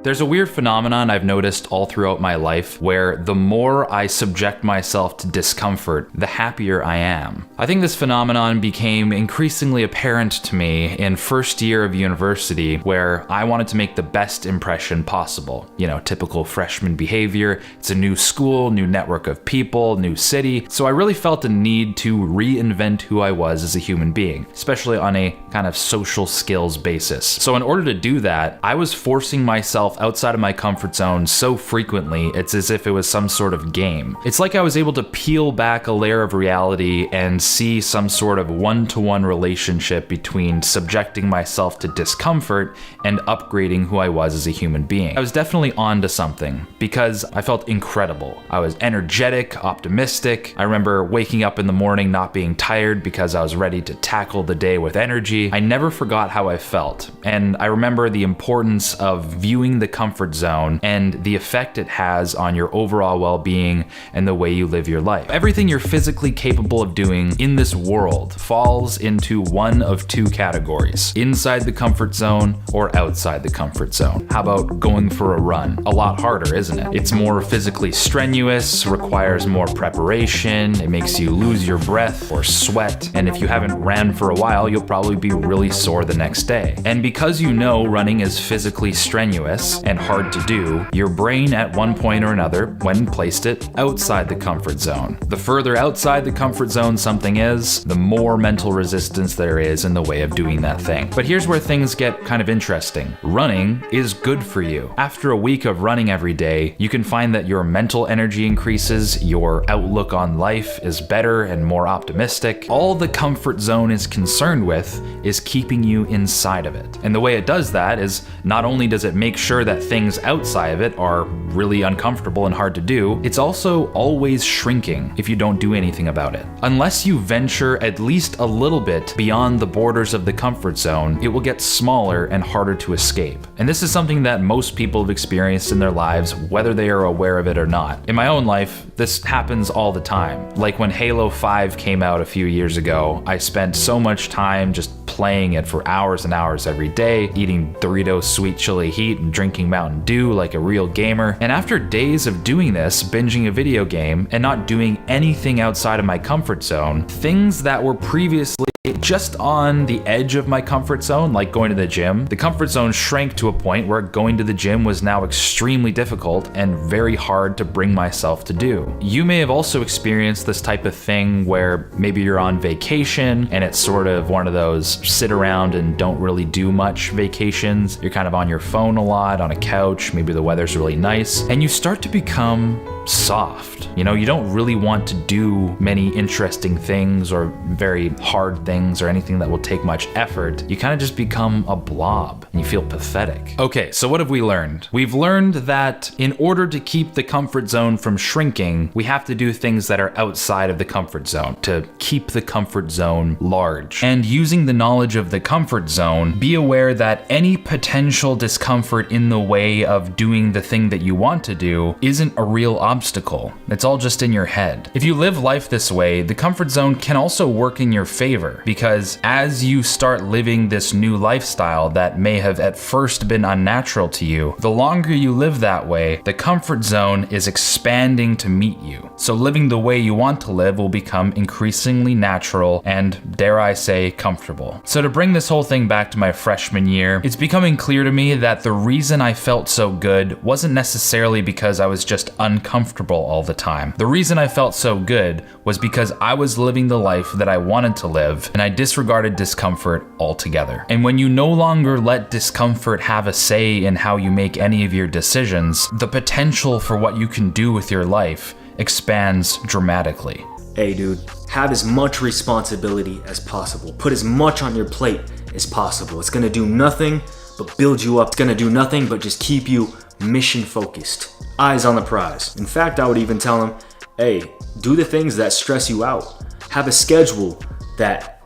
There's a weird phenomenon I've noticed all throughout my life where the more I subject myself to discomfort, the happier I am. I think this phenomenon became increasingly apparent to me in first year of university, where I wanted to make the best impression possible. You know, typical freshman behavior. It's a new school, new network of people, new city. So I really felt a need to reinvent who I was as a human being, especially on a kind of social skills basis. So in order to do that, I was forcing myself outside of my comfort zone so frequently, it's as if it was some sort of game. It's like I was able to peel back a layer of reality and see some sort of one-to-one relationship between subjecting myself to discomfort and upgrading who I was as a human being. I was definitely onto something because I felt incredible. I was energetic, optimistic. I remember waking up in the morning not being tired because I was ready to tackle the day with energy. I never forgot how I felt, and I remember the importance of viewing the comfort zone and the effect it has on your overall well-being and the way you live your life. Everything you're physically capable of doing in this world falls into one of two categories: inside the comfort zone or outside the comfort zone. How about going for a run? A lot harder, isn't it? It's more physically strenuous, requires more preparation, it makes you lose your breath or sweat, and if you haven't ran for a while, you'll probably be really sore the next day. And because you know running is physically strenuous and hard to do, your brain at one point or another, when placed it outside the comfort zone. The further outside the comfort zone something is, the more mental resistance there is in the way of doing that thing. But here's where things get kind of interesting. Running is good for you. After a week of running every day, you can find that your mental energy increases, your outlook on life is better and more optimistic. All the comfort zone is concerned with is keeping you inside of it. And the way it does that is not only does it make sure that things outside of it are really uncomfortable and hard to do, it's also always shrinking if you don't do anything about it. Unless you venture at least a little bit beyond the borders of the comfort zone, it will get smaller and harder to escape. And this is something that most people have experienced in their lives, whether they are aware of it or not. In my own life, this happens all the time. Like when Halo 5 came out a few years ago, I spent so much time just playing it for hours and hours every day, eating Doritos Sweet Chili Heat and drinking Mountain Dew like a real gamer. And after days of doing this, binging a video game, and not doing anything outside of my comfort zone, things that were previously just on the edge of my comfort zone, like going to the gym, the comfort zone shrank to a point where going to the gym was now extremely difficult and very hard to bring myself to do. You may have also experienced this type of thing where maybe you're on vacation and it's sort of one of those sit around and don't really do much vacations. You're kind of on your phone a lot, on a couch, maybe the weather's really nice, and you start to become soft. You know, you don't really want to do many interesting things or very hard things or anything that will take much effort. You kind of just become a blob and you feel pathetic. Okay, so what have we learned? We've learned that in order to keep the comfort zone from shrinking, we have to do things that are outside of the comfort zone to keep the comfort zone large. And using the knowledge of the comfort zone, be aware that any potential discomfort in the way of doing the thing that you want to do isn't a real obstacle. It's all just in your head. If you live life this way, the comfort zone can also work in your favor, because as you start living this new lifestyle that may have at first been unnatural to you, the longer you live that way, the comfort zone is expanding to meet you. So living the way you want to live will become increasingly natural and, dare I say, comfortable. So to bring this whole thing back to my freshman year, it's becoming clear to me that the reason I felt so good wasn't necessarily because I was just uncomfortable all the time. The reason I felt so good was because I was living the life that I wanted to live, and I disregarded discomfort altogether. And when you no longer let discomfort have a say in how you make any of your decisions, the potential for what you can do with your life expands dramatically. Hey dude, have as much responsibility as possible. Put as much on your plate as possible. It's gonna do nothing but build you up. It's gonna do nothing but just keep you mission focused. Eyes on the prize. In fact, I would even tell him, hey, do the things that stress you out. Have a schedule that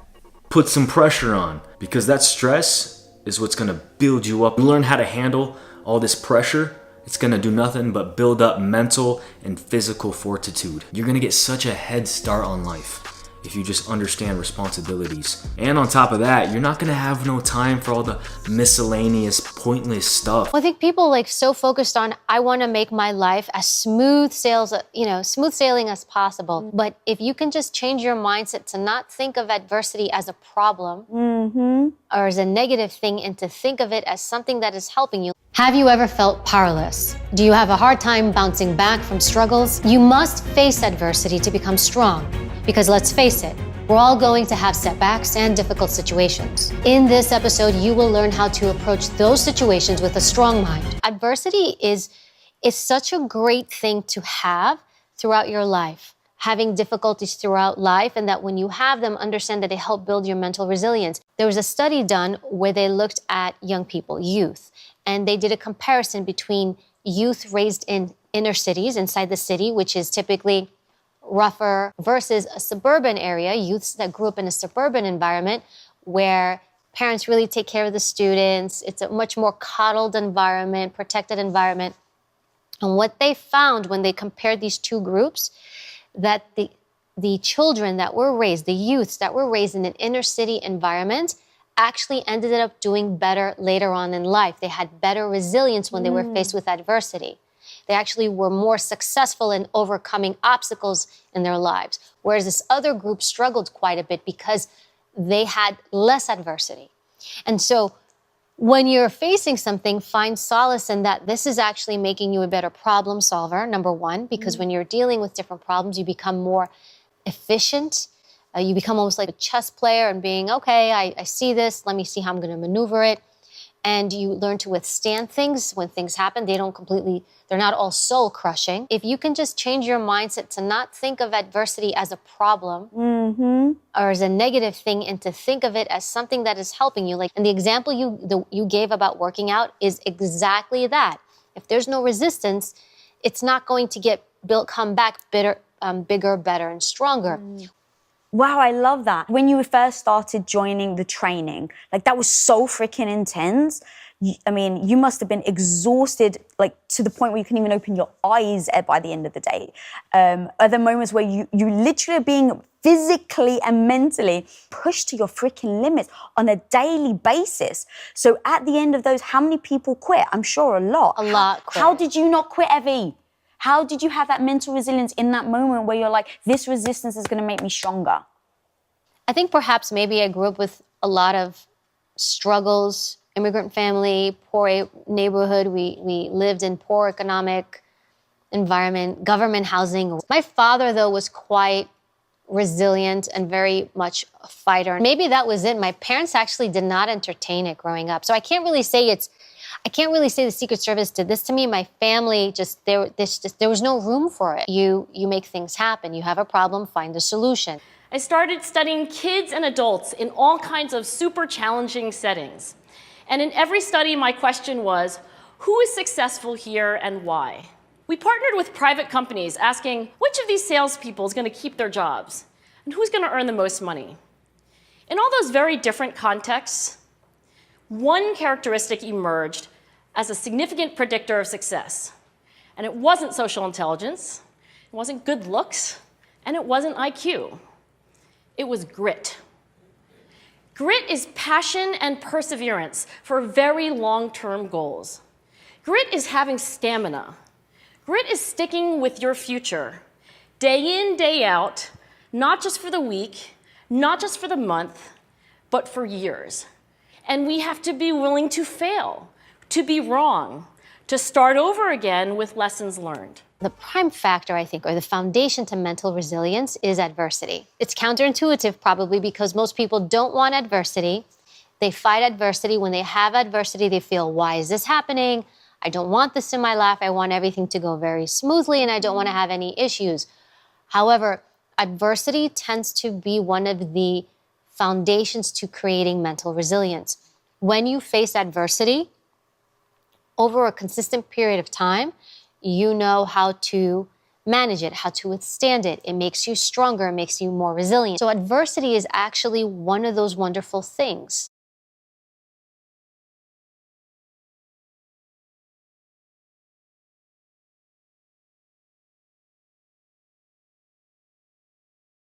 puts some pressure on, because that stress is what's gonna build you up. You learn how to handle all this pressure, it's gonna do nothing but build up mental and physical fortitude. You're gonna get such a head start on life. if you just understand responsibilities. And on top of that, you're not gonna have no time for all the miscellaneous, pointless stuff. Well, I think people like so focused on, I want to make my life as smooth sailing as possible. But if you can just change your mindset to not think of adversity as a problem or as a negative thing and to think of it as something that is helping you. Have you ever felt powerless? Do you have a hard time bouncing back from struggles? You must face adversity to become strong. Because let's face it, we're all going to have setbacks and difficult situations. In this episode, you will learn how to approach those situations with a strong mind. Adversity is such a great thing to have throughout your life. Having difficulties throughout life, and that when you have them, understand that they help build your mental resilience. There was a study done where they looked at young people, youth, and they did a comparison between youth raised in inner cities, inside the city, which is typically rougher, versus a suburban area, youths that grew up in a suburban environment where parents really take care of the students. It's a much more coddled environment, protected environment. And what they found when they compared these two groups, that the children that were raised, the youths that were raised in an inner city environment actually ended up doing better later on in life. They had better resilience when they were faced with adversity. They actually were more successful in overcoming obstacles in their lives. Whereas this other group struggled quite a bit because they had less adversity. And so when you're facing something, find solace in that this is actually making you a better problem solver, number one, because when you're dealing with different problems, you become more efficient. You become almost like a chess player and being, okay, I see this, let me see how I'm going to maneuver it. And you learn to withstand things when things happen. They're not all soul crushing. If you can just change your mindset to not think of adversity as a problem or as a negative thing and to think of it as something that is helping you. And the example you gave about working out is exactly that. If there's no resistance, it's not going to come back bigger, better, and stronger. Wow, I love that. When you first started joining the training, that was so freaking intense. You must have been exhausted, to the point where you couldn't even open your eyes by the end of the day. Are there moments where you literally are being physically and mentally pushed to your freaking limits on a daily basis? So at the end of those, how many people quit? I'm sure a lot. A lot quit. How did you not quit, Evie? How did you have that mental resilience in that moment where you're like, this resistance is going to make me stronger? I think perhaps maybe I grew up with a lot of struggles, immigrant family, poor neighborhood. We lived in poor economic environment, government housing. My father, though, was quite resilient and very much a fighter. Maybe that was it. My parents actually did not entertain it growing up. So I can't really say the Secret Service did this to me. My family there was no room for it. You make things happen. You have a problem, find a solution. I started studying kids and adults in all kinds of super challenging settings. And in every study, my question was, who is successful here and why? We partnered with private companies asking, which of these salespeople is going to keep their jobs? And who's going to earn the most money? In all those very different contexts, one characteristic emerged as a significant predictor of success. And it wasn't social intelligence, it wasn't good looks, and it wasn't IQ. It was grit. Grit is passion and perseverance for very long-term goals. Grit is having stamina. Grit is sticking with your future, day in, day out, not just for the week, not just for the month, but for years. And we have to be willing to fail, to be wrong, to start over again with lessons learned. The prime factor, I think, or the foundation to mental resilience is adversity. It's counterintuitive probably because most people don't want adversity. They fight adversity. When they have adversity, they feel, why is this happening? I don't want this in my life. I want everything to go very smoothly and I don't want to have any issues. However, adversity tends to be one of the foundations to creating mental resilience. When you face adversity over a consistent period of time, you know how to manage it, how to withstand it. It makes you stronger, it makes you more resilient. So adversity is actually one of those wonderful things